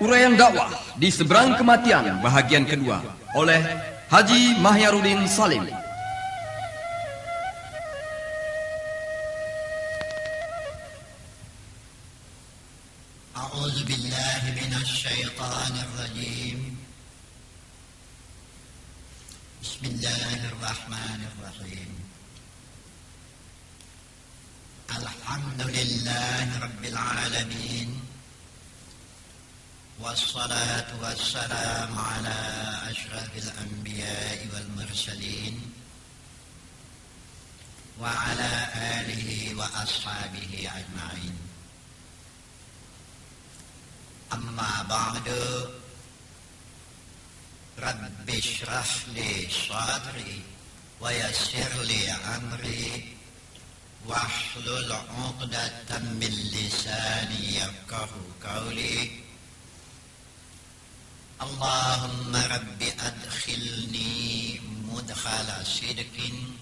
Uraian dakwah di seberang kematian bahagian kedua oleh Haji Mahyarudin Salim. A'udzu billahi minasy syaithanir rajim. Bismillahirrahmanirrahim. Alhamdulillahi rabbil alamin. Wassalatu wassalamu ala asyrafil anbiya'i wal mursalin wa ala alihi wa ashabihi ajma'in. Amma ba'du. Rabbi shrah li sadri wa yassir li amri wahlul 'uqdatam min lisani yafqahu qawli. Allahumma rabbi adkhilni mudkhala sidqin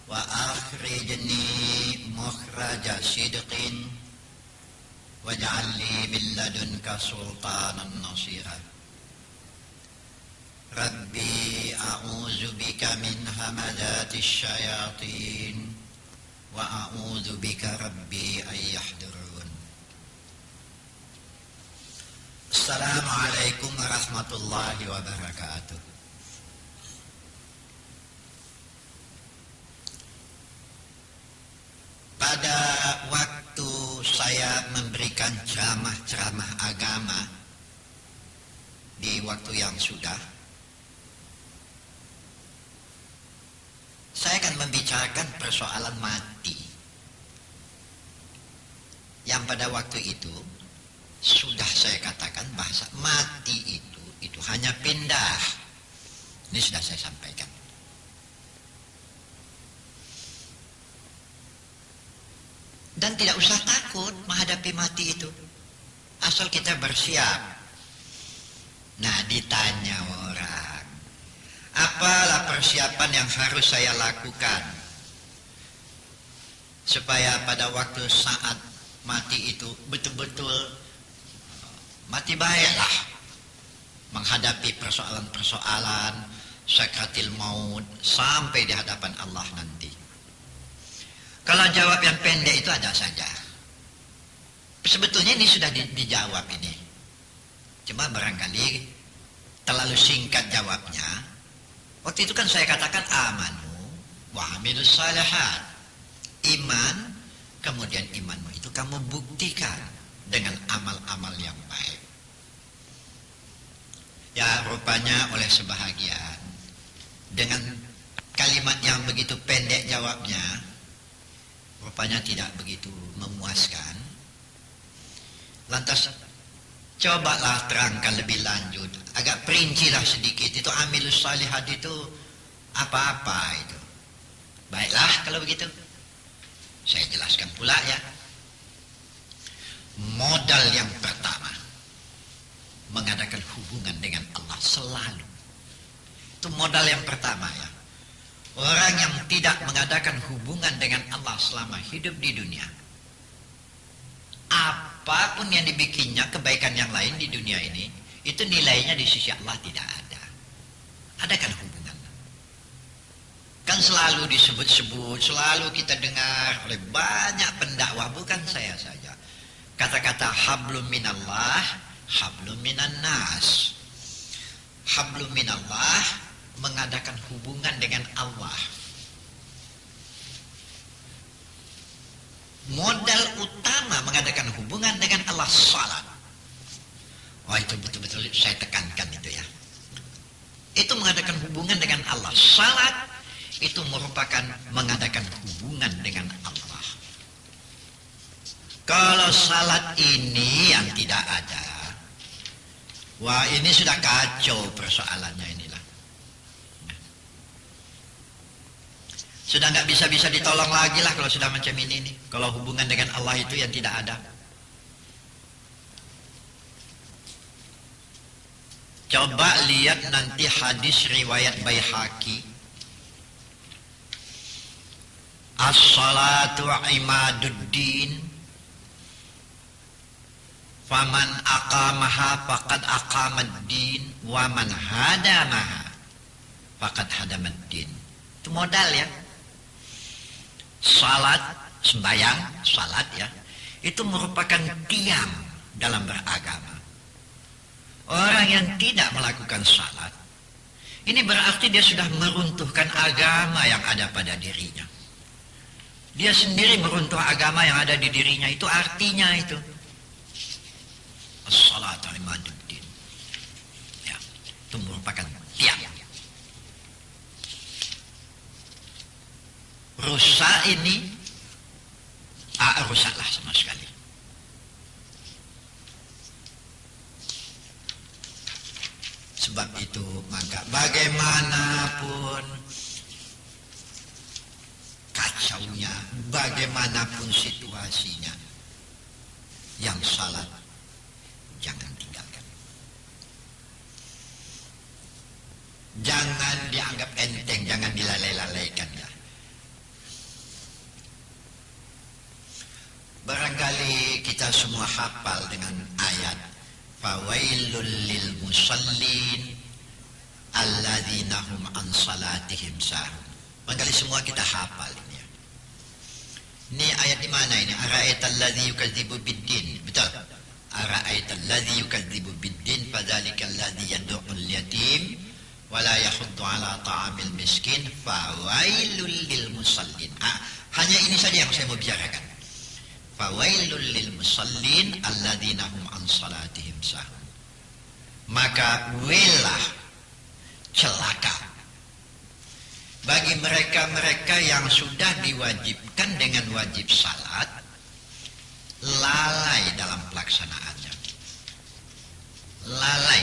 wa akhrijni mukhraja sidqin waj'al li min ladunka sultanan nasira. Rabbi a'udzu bika min hamazati syayatin wa a'udzu bika rabbi an yahdurun. Assalamualaikum warahmatullahi wabarakatuh. Pada waktu saya memberikan ceramah-ceramah agama di waktu yang sudah, saya akan membicarakan persoalan mati yang pada waktu itu sudah saya katakan bahasa mati itu hanya pindah. Ini sudah saya sampaikan. Dan tidak usah takut menghadapi mati itu, asal kita bersiap. Nah, ditanya orang, apalah persiapan yang harus saya lakukan supaya pada waktu saat mati itu betul-betul mati baiklah menghadapi persoalan-persoalan sakratil maut sampai di hadapan Allah nanti. Kalau jawab yang pendek itu ada saja. Sebetulnya ini sudah dijawab ini. Cuma barangkali terlalu singkat jawabnya. Waktu itu kan saya katakan amanu wa amilus shalihat. Iman, kemudian imanmu itu kamu buktikan dengan amal-amal yang baik. Ya, rupanya oleh sebahagian dengan kalimat yang begitu pendek jawabnya, rupanya tidak begitu memuaskan. Lantas cobalah terangkan lebih lanjut, agak perincilah sedikit. Itu amilus shalihat itu apa-apa itu. Baiklah kalau begitu, saya jelaskan pula ya. Modal yang pertama, mengadakan hubungan dengan Allah selalu. Itu modal yang pertama ya. Orang yang tidak mengadakan hubungan dengan Allah selama hidup di dunia, apapun yang dibikinnya, kebaikan yang lain di dunia ini, itu nilainya di sisi Allah tidak ada. Adakan hubungan. Kan selalu disebut-sebut, selalu kita dengar oleh banyak pendakwah, bukan saya saja. Kata-kata hablum minallah, hablum minan nas. Hablum minallah, mengadakan hubungan dengan Allah. Modal utama mengadakan hubungan dengan Allah salat. Wah, itu betul-betul saya tekankan itu ya. Itu mengadakan hubungan dengan Allah. Salat itu merupakan mengadakan hubungan dengan Allah. Kalau salat ini yang tidak ada, wah ini sudah kacau persoalannya inilah. Sudah nggak bisa ditolong lagi lah kalau sudah macam ini nih. Kalau hubungan dengan Allah itu yang tidak ada. Coba lihat nanti hadis riwayat Baihaqi. As-salatu imaduddin Faman aqamaha faqad aqamad-din wa man hadamaha faqad hadamad-din. Itu modal ya. Salat, sembahyang, salat ya. Itu merupakan tiang dalam beragama. Orang yang tidak melakukan salat, ini berarti dia sudah meruntuhkan agama yang ada pada dirinya. Dia sendiri meruntuh agama yang ada di dirinya. Itu artinya itu. As-salatu imaduddin. Ya, itu merupakan tiang. Rusak ini, rusaklah sama sekali. Sebab itu maka bagaimanapun kacaunya, bagaimanapun situasinya, yang salat jangan tinggalkan. Jangan dianggap enteng, jangan dilalai-lalaikan ya. Barangkali kita semua hafal dengan ayat fawailul lil musallin alladzina hum an salatihim sahun. Barangkali semua kita hafal ini ya. Ini ayat di mana ini? Ara'aital ladzi yukadzibu biddin. Betul. Ara'aital ladzi yukadzibu biddin fadzalikal ladzi yad'ul yatim wa la yahuddu ala ta'amil miskin fawailul lil musallin. Hanya ini saja yang saya mau bicarakan. Fawailul lil musallin alladzina hum an salatihim sahun. Maka wilah, celaka bagi mereka-mereka yang sudah diwajibkan dengan wajib salat, lalai dalam pelaksanaannya. Lalai.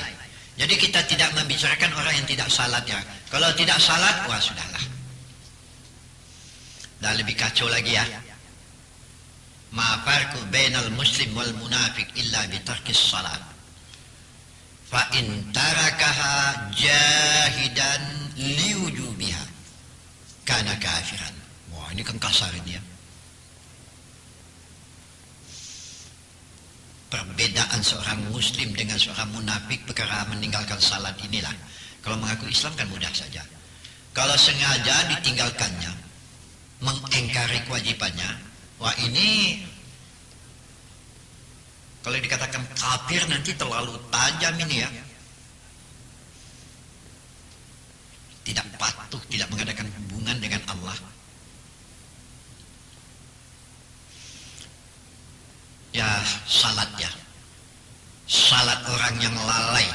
Jadi kita tidak membicarakan orang yang tidak salat ya. Kalau tidak salat, wah sudahlah. Dan lebih kacau lagi ya. Ma farqu bainal muslim wal munafiq illa bi tarkis salat. Fa in tarakaha jahidan liwujubiha kana kafiran. Wah, ini kan kasar ini ya. Perbedaan seorang muslim dengan seorang munafik perkara meninggalkan salat inilah. Kalau mengaku Islam kan mudah saja. Kalau sengaja ditinggalkannya, mengingkari kewajibannya, wah ini kalau dikatakan kafir nanti terlalu tajam ini ya. Tidak patuh, tidak mengadakan hubungan dengan Allah. Ya salat ya. Salat orang yang lalai.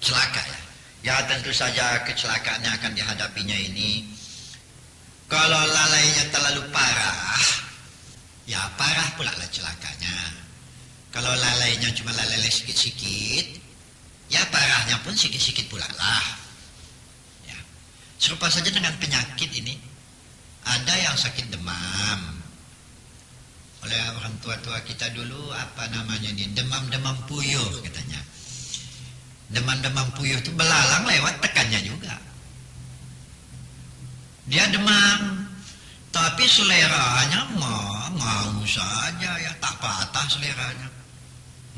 Celaka ya. Ya tentu saja kecelakaannya akan dihadapinya ini. Kalau lalainya terlalu parah, ya parah pula lah celakanya. Kalau lalainya cuma lalai sikit-sikit, ya parahnya pun sikit-sikit pula lah. Ya. Serupa saja dengan penyakit ini. Ada yang sakit demam. Oleh orang tua-tua kita dulu, apa namanya ini? Demam-demam puyuh katanya. Demam-demam puyuh itu belalang lewat tekannya juga. Dia demam, tapi seleranya mau saja ya, tak patah seleranya.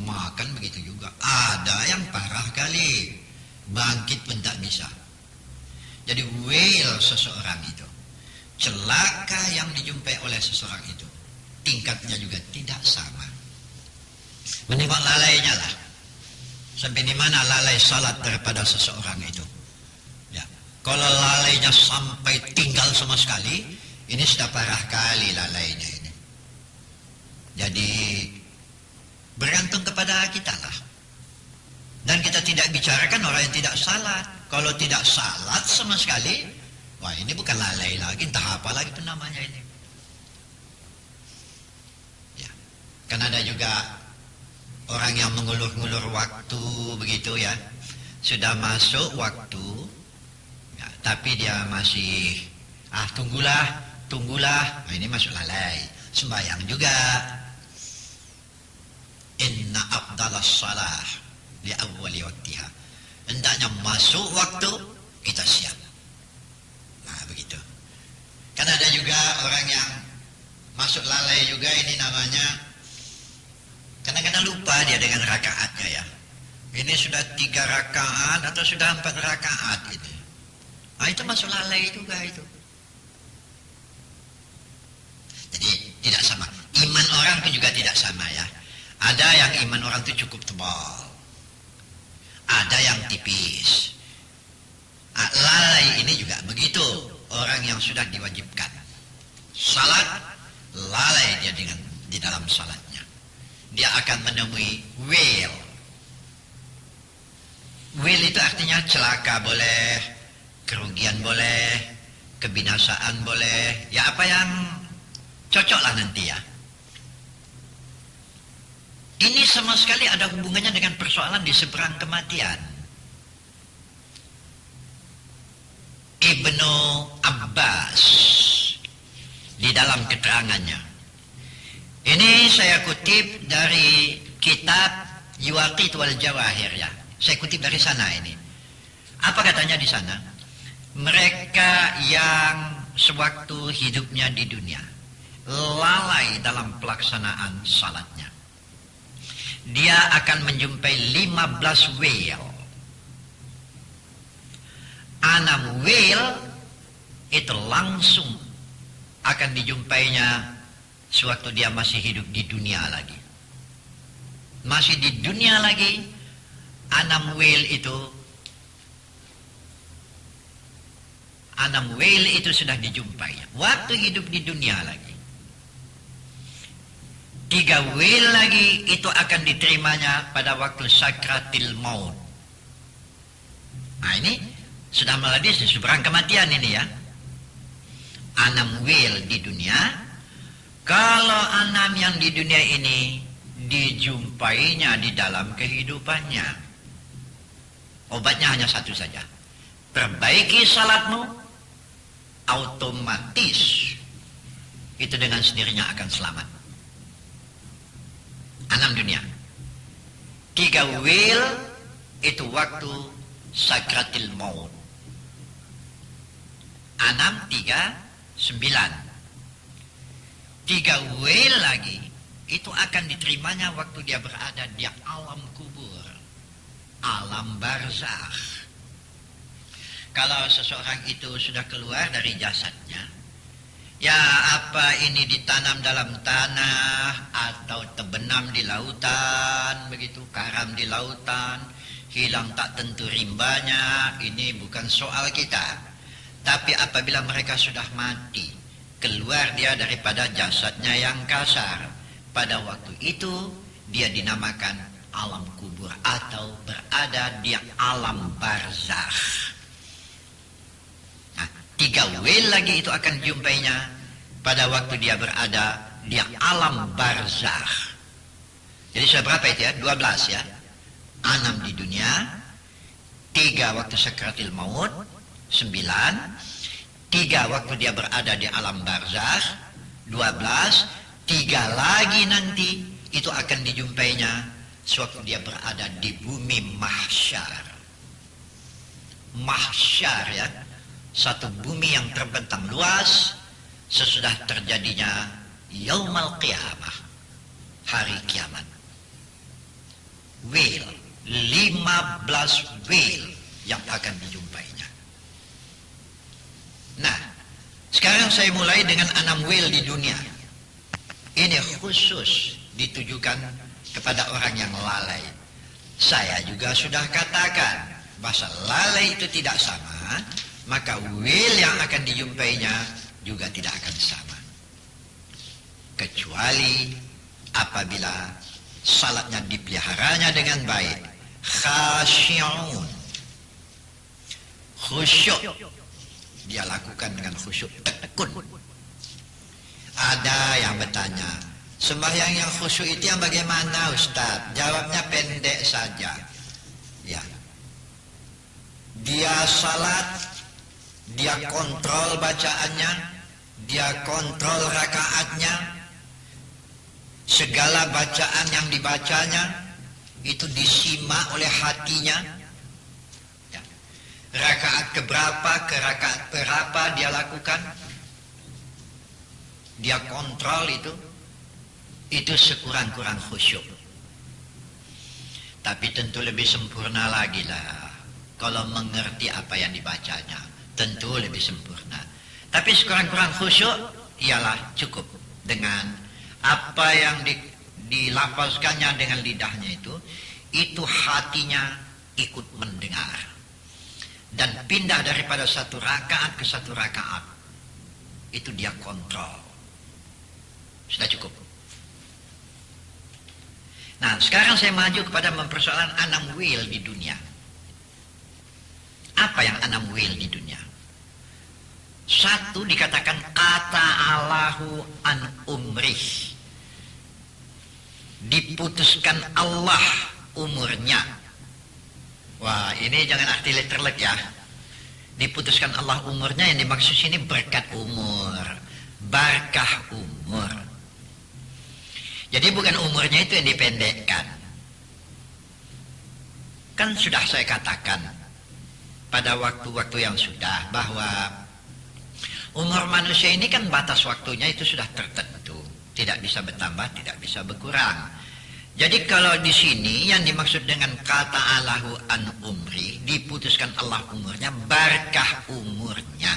Makan begitu juga. Ada yang parah kali, bangkit pun tak bisa. Jadi wail seseorang itu, celaka yang dijumpai oleh seseorang itu, tingkatnya juga tidak sama. Menengok lalainya lah. Sampai di mana lalai salat daripada seseorang itu. Ya. Kalau lalainya sampai tinggal sama sekali, ini sudah parah kali lalainya ini. Jadi bergantung kepada kita lah. Dan kita tidak bicarakan orang yang tidak salat. Kalau tidak salat sama sekali, wah ini bukan lalai lagi, entah apa lagi pun namanya ini. Ya. Kan ada juga orang yang mengulur-ngulur waktu begitu ya. Sudah masuk waktu, ya, tapi dia masih tunggulah. Nah, ini masuk lalai. Sembahyang juga. Inna afdalas salah li awwali waktiha. Hendaknya masuk waktu, kita siap. Nah begitu. Kan ada juga orang yang masuk lalai juga ini namanya. Kadang-kadang lupa dia dengan rakaatnya ya. Ini sudah 3 rakaat atau sudah 4 rakaat itu. Nah, itu masuk lalai juga itu. Jadi tidak sama. Iman orang itu juga tidak sama ya. Ada yang iman orang itu cukup tebal. Ada yang tipis. Lalai ini juga begitu. Orang yang sudah diwajibkan salat, lalai dia di dalam salatnya. Dia akan menemui wail. Wail itu artinya celaka boleh, kerugian boleh, kebinasaan boleh. Ya apa yang cocok lah nanti ya. Ini sama sekali ada hubungannya dengan persoalan di seberang kematian. Ibnu Abbas di dalam keterangannya. Ini saya kutip dari kitab Yuaqit wal Jawahir ya. Saya kutip dari sana ini. Apa katanya di sana? Mereka yang sewaktu hidupnya di dunia lalai dalam pelaksanaan salatnya, dia akan menjumpai 15 wail. 6 wail itu langsung akan dijumpainya sewaktu dia masih hidup di dunia lagi. Masih di dunia lagi, 6 wail itu sudah dijumpainya. Waktu hidup di dunia lagi. 3 wail lagi itu akan diterimanya pada waktu sakratil maut. Nah ini sudah meladis di seberang kematian ini ya. 6 wail di dunia. Kalau 6 yang di dunia ini dijumpainya di dalam kehidupannya, obatnya hanya satu saja. Perbaiki salatmu, otomatis itu dengan sendirinya akan selamat. 6 dunia. 3 wail itu waktu sakratil maut. 6, 3, 9. 3 wail lagi itu akan diterimanya waktu dia berada di alam kubur, alam barzakh. Kalau seseorang itu sudah keluar dari jasadnya, ya apa ini ditanam dalam tanah atau terbenam di lautan, begitu, karam di lautan, hilang tak tentu rimbanya, ini bukan soal kita. Tapi apabila mereka sudah mati, keluar dia daripada jasadnya yang kasar, pada waktu itu dia dinamakan alam kubur atau berada di alam barzakh. Nah, 3 wail lagi itu akan jumpainya pada waktu dia berada di alam barzakh. Jadi sudah berapa itu ya? 12 ya. 6 di dunia, 3 waktu sakratil maut, 9, 3 waktu dia berada di alam barzakh, 12, 3 lagi nanti itu akan dijumpainya sewaktu dia berada di bumi mahsyar. Mahsyar ya, satu bumi yang terbentang luas sesudah terjadinya Yaumal Qiyamah, hari kiamat. Wail, 15 wail yang akan dijumpainya. Nah, sekarang saya mulai dengan 6 wail di dunia. Ini khusus ditujukan kepada orang yang lalai. Saya juga sudah katakan bahwa lalai itu tidak sama, maka wail yang akan dijumpainya juga tidak akan sama. Kecuali apabila salatnya dipeliharanya dengan baik. Khasyi'un, khusyuk, dia lakukan dengan khusyuk, tekun. Ada yang bertanya, sembahyang yang khusyuk itu yang bagaimana Ustaz? Jawabnya pendek saja ya. Dia salat, dia kontrol bacaannya, dia kontrol rakaatnya, segala bacaan yang dibacanya itu disimak oleh hatinya ya. Rakaat keberapa ke rakaat berapa dia lakukan. dia kontrol itu sekurang-kurang khusyuk. Tapi tentu lebih sempurna lagi lah kalau mengerti apa yang dibacanya, tentu lebih sempurna. Tapi sekurang-kurang khusyuk ialah cukup dengan apa yang dilafazkannya dengan lidahnya itu hatinya ikut mendengar dan pindah daripada satu rakaat ke satu rakaat, itu dia kontrol. Sudah cukup. Nah, sekarang saya maju kepada mempersoalkan anamwil di dunia. Apa yang anamwil di dunia? Satu, dikatakan kata Allahu an umrih, diputuskan Allah umurnya. Wah, ini jangan arti letterlek ya. Diputuskan Allah umurnya, yang dimaksud sini berkat umur, barakah umur. Jadi bukan umurnya itu yang dipendekkan. Kan sudah saya katakan pada waktu-waktu yang sudah bahwa umur manusia ini kan batas waktunya itu sudah tertentu, tidak bisa bertambah, tidak bisa berkurang. Jadi kalau di sini yang dimaksud dengan kata Allahu an umri, diputuskan Allah umurnya, berkah umurnya,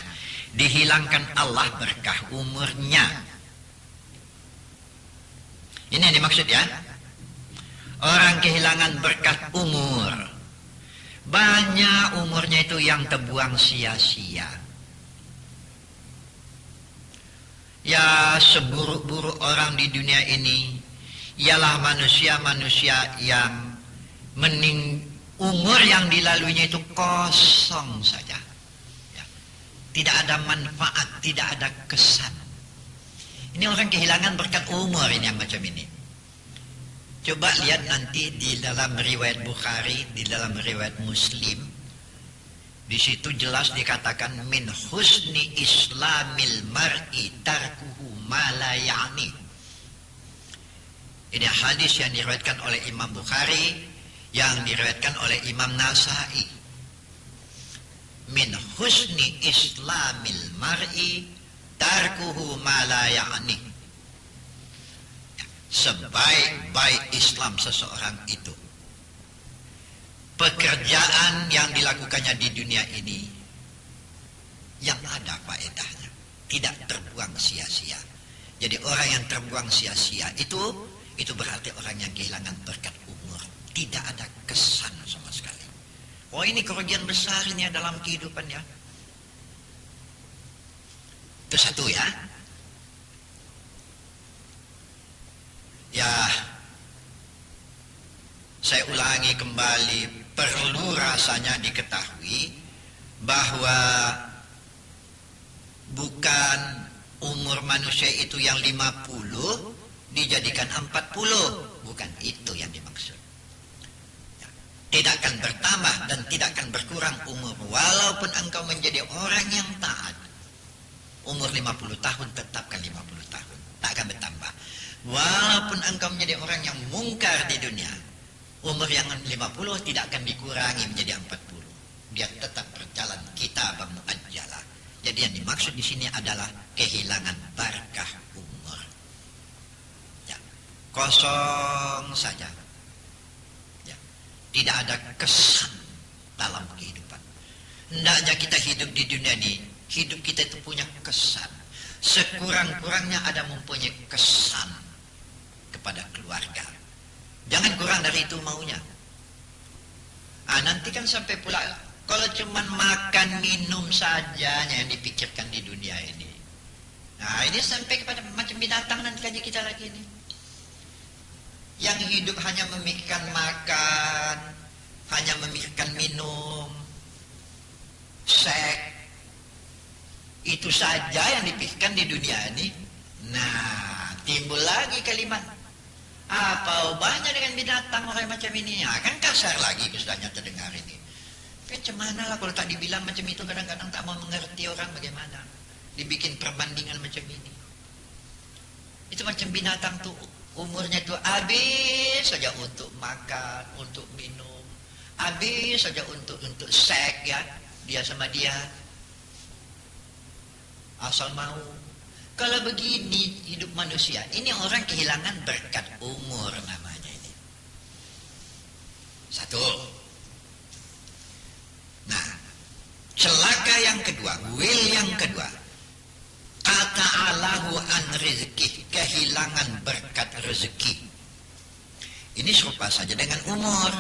dihilangkan Allah berkah umurnya. Ini yang dimaksud ya. Orang kehilangan berkat umur. Banyak umurnya itu yang terbuang sia-sia. Ya, seburuk-buruk orang di dunia ini ialah manusia-manusia yang umur yang dilaluinya itu kosong saja. Ya. Tidak ada manfaat, tidak ada kesan. Ini orang kehilangan berkat umur ini yang macam ini. Coba lihat nanti di dalam riwayat Bukhari, di dalam riwayat Muslim. Di situ jelas dikatakan min husni islamil mar'i tarkuhu ma la ya'ni. Ini hadis yang diriwayatkan oleh Imam Bukhari, yang diriwayatkan oleh Imam Nasai. Min husni islamil mar'i tarkuhu ma la ya'ni. Sebaik-baik Islam seseorang itu, pekerjaan yang dilakukannya di dunia ini yang ada faedahnya, tidak terbuang sia-sia. Jadi orang yang terbuang sia-sia itu berarti orang yang kehilangan berkat umur, tidak ada kesan sama sekali. Oh, ini kerugian besar ini dalam kehidupan ya. Itu satu ya. Ya, saya ulangi kembali, perlu rasanya diketahui bahwa bukan umur manusia itu yang 50 dijadikan 40, bukan itu yang dimaksud. Ya, tidak akan bertambah dan tidak akan berkurang umur walaupun engkau menjadi orang yang taat. Umur 50 tahun tetapkan 50 tahun, tak akan bertambah. Walaupun engkau menjadi orang yang mungkar di dunia, umur yang 50 tidak akan dikurangi menjadi 40. Dia tetap berjalan kitabam muajjalah. Jadi yang dimaksud di sini adalah kehilangan barakah umur. Ya, kosong saja. Ya, tidak ada kesan dalam kehidupan. Hendaknya kita hidup di dunia ini, hidup kita itu punya kesan. Sekurang-kurangnya ada mempunyai kesan kepada keluarga. Jangan kurang dari itu maunya. Nanti kan sampai pula kalau cuman makan minum saja yang dipikirkan di dunia ini. Nah, ini sampai kepada macam binatang nanti aja kita lagi ini. Yang hidup hanya memikirkan makan, hanya memikirkan minum, seks. Itu saja yang dipikirkan di dunia ini. Nah, timbul lagi kalimat, apa ubahnya dengan binatang orang macam ini? Ya, kan kasar lagi misalnya terdengar ini. Macam mana lah kalau tak dibilang macam itu, kadang-kadang tak mau mengerti orang bagaimana. Dibikin perbandingan macam ini. Itu macam binatang tuh, umurnya tuh habis saja untuk makan, untuk minum. Habis saja untuk seks ya, dia sama dia. Asal mau. Kalau begini hidup manusia, ini orang kehilangan berkat umur namanya ini. Satu. Nah, celaka yang kedua, will yang kedua. Kata Allahu an rezeki, kehilangan berkat rezeki. Ini serupa saja dengan umur.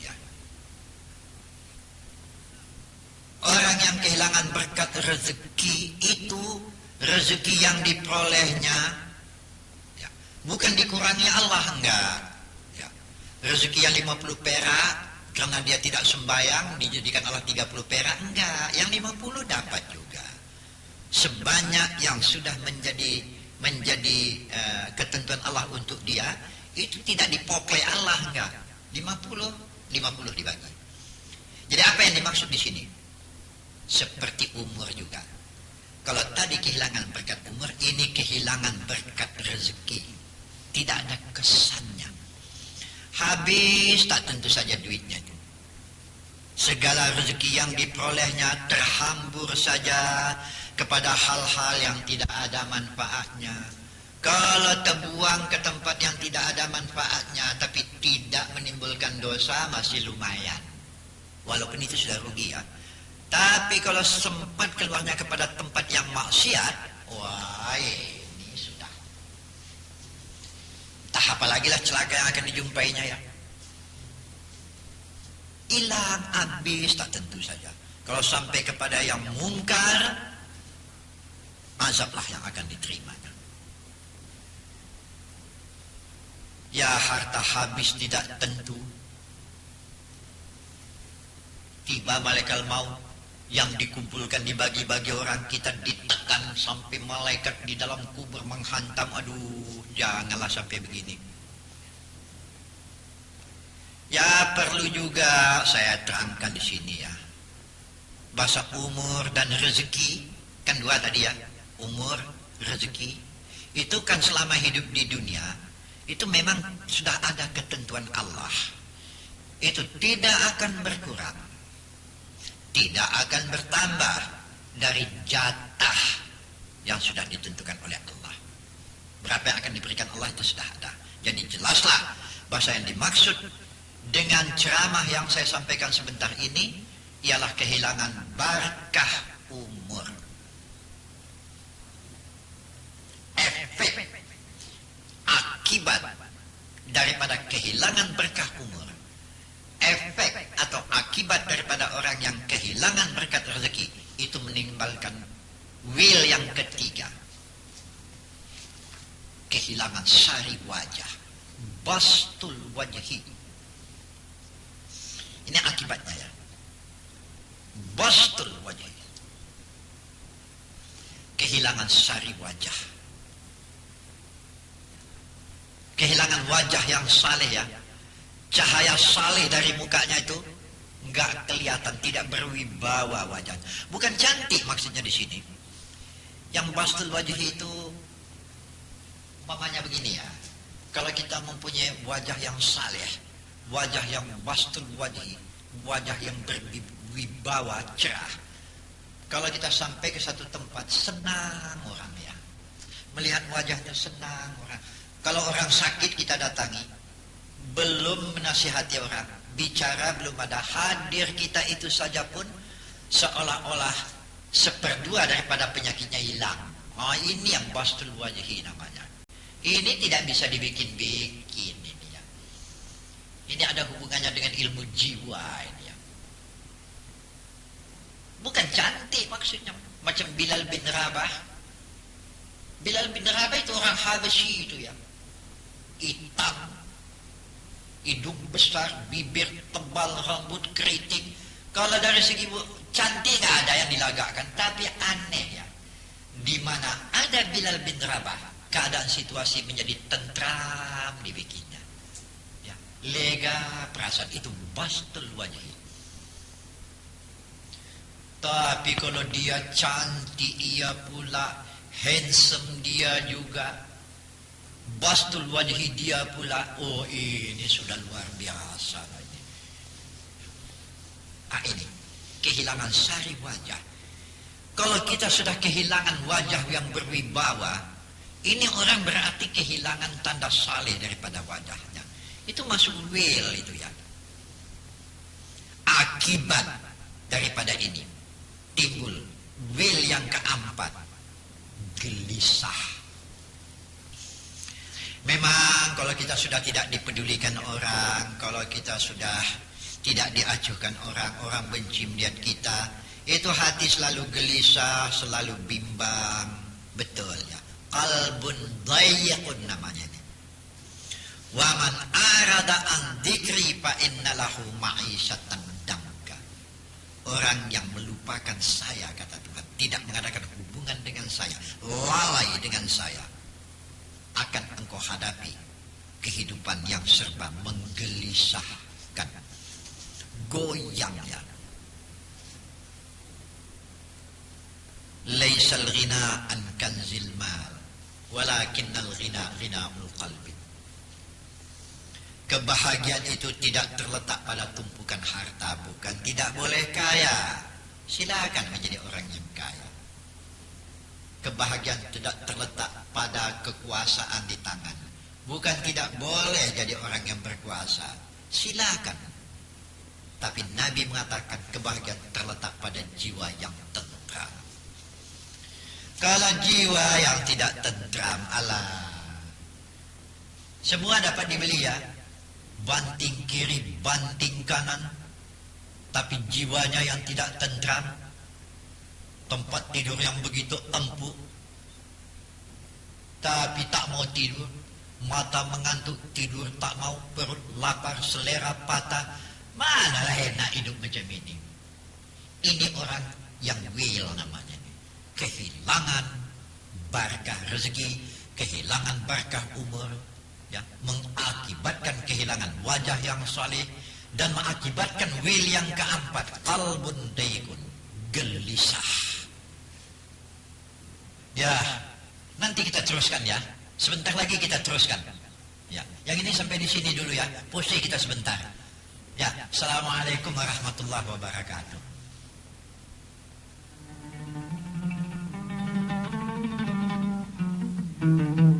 Ya. Orang yang kehilangan berkat rezeki itu rezeki yang diperolehnya ya, bukan dikurangi Allah, enggak ya. Rezeki yang 50 perak karena dia tidak sembayang dijadikan Allah 30 perak, enggak, yang 50 dapat juga sebanyak yang sudah menjadi ketentuan Allah untuk dia, itu tidak dipoklai Allah, enggak, 50 dibagi. Jadi apa yang dimaksud di sini? Seperti umur juga. Kalau tadi kehilangan berkat umur, ini kehilangan berkat rezeki. Tidak ada kesannya. Habis tak tentu saja duitnya. Segala rezeki yang diperolehnya terhambur saja kepada hal-hal yang tidak ada manfaatnya. Kalau terbuang ke tempat yang tidak ada manfaatnya, tapi tidak menimbulkan dosa, masih lumayan. Walaupun itu sudah rugi ya. Tapi kalau sempat keluarnya kepada tempat yang maksiat, wah ini sudah. Entah apalagi lah celaka yang akan dijumpainya ya. Hilang, habis, tak tentu saja. Kalau sampai kepada yang mungkar, azablah yang akan diterimanya. Ya, harta habis tidak tentu. Tiba malaikat maut, yang dikumpulkan dibagi-bagi orang, kita ditekan sampai malaikat di dalam kubur menghantam. Aduh, janganlah sampai begini. Ya, perlu juga saya terangkan di sini ya. Bahasa umur dan rezeki kan dua tadi ya. Umur, rezeki itu kan selama hidup di dunia itu memang sudah ada ketentuan Allah. Itu tidak akan berkurang, tidak akan bertambah dari jatah yang sudah ditentukan oleh Allah. Berapa yang akan diberikan Allah itu sudah ada. Jadi jelaslah bahasa yang dimaksud dengan ceramah yang saya sampaikan sebentar ini ialah kehilangan berkah umur. Efek akibat daripada kehilangan berkah umur, efek atau akibat daripada orang yang kehilangan berkat rezeki itu menimbulkan will yang ketiga, kehilangan sari wajah, bastul wajhi. Ini akibatnya ya, bastul wajhi, kehilangan sari wajah, kehilangan wajah yang saleh ya. Cahaya saleh dari mukanya itu nggak kelihatan, tidak berwibawa wajah. Bukan cantik maksudnya di sini. Yang bastul wajah itu umpamanya begini ya. Kalau kita mempunyai wajah yang saleh, wajah yang bastul wajah, wajah yang berwibawa cerah. Kalau kita sampai ke satu tempat, senang orang ya. Melihat wajahnya senang orang. Kalau orang sakit kita datangi, belum menasihati orang, bicara belum ada, hadir kita itu saja pun seolah-olah seperdua daripada penyakitnya hilang. Oh, ini yang bastul wajhi namanya. Ini tidak bisa dibikin-bikin ini ya. Ini ada hubungannya dengan ilmu jiwa ini ya. Bukan cantik maksudnya, macam Bilal bin Rabah. Bilal bin Rabah itu orang Habasyi itu ya. Hitam, hidung besar, bibir tebal, rambut keriting. Kalau dari segi cantik nggak ada yang dilagakkan, tapi aneh ya. Di mana ada Bilal bin Rabah, keadaan situasi menjadi tentram dibikinnya. Ya, lega perasaan, itu bastul wajhi. Tapi kalau dia cantik, ia pula handsome, dia juga bastul wajhi, dia pula, oh ini sudah luar biasa ini. Ini kehilangan sari wajah. Kalau kita sudah kehilangan wajah yang berwibawa, ini orang berarti kehilangan tanda saleh daripada wajahnya. Itu masuk will itu ya. Akibat daripada ini timbul will yang keempat, gelisah. Memang kalau kita sudah tidak dipedulikan orang, kalau kita sudah tidak diacuhkan orang, orang benci melihat kita, itu hati selalu gelisah, selalu bimbang. Betul ya. Qalbun dhayyaqun namanya ini. Wa man arada an dzikri fa innalahu ma'isyatan dangka. Orang yang melupakan saya, kata Tuhan, tidak mengadakan hubungan dengan saya, lalai dengan saya, akan engkau hadapi kehidupan yang serba menggelisahkan, goyang ya. Laisal ghina an kanzil mal, walakinnal ghina ghinaul qalbi. Kebahagiaan itu tidak terletak pada tumpukan harta, bukan. Tidak boleh kaya, silakan menjadi orang yang kaya. Kebahagiaan tidak terletak pada kekuasaan di tangan, bukan. Tidak boleh jadi orang yang berkuasa, silakan. Tapi Nabi mengatakan kebahagiaan terletak pada jiwa yang tentram. Kalau jiwa yang tidak tentram, alah, semua dapat dibeli ya, banting kiri, banting kanan, tapi jiwanya yang tidak tentram, tempat tidur yang begitu empuk, tapi tak mau tidur, mata mengantuk, tidur tak mau, perut lapar, selera patah, manalah enak hidup macam ini. Ini orang yang will namanya. Kehilangan berkah rezeki, kehilangan berkah umur, ya, mengakibatkan kehilangan wajah yang saleh, dan mengakibatkan will yang keempat, qalbun daikun, gelisah. Ya, nanti kita teruskan ya. Sebentar lagi kita teruskan. Ya, yang ini sampai di sini dulu ya. Pusi kita sebentar. Ya, assalamualaikum warahmatullahi wabarakatuh. Thank you.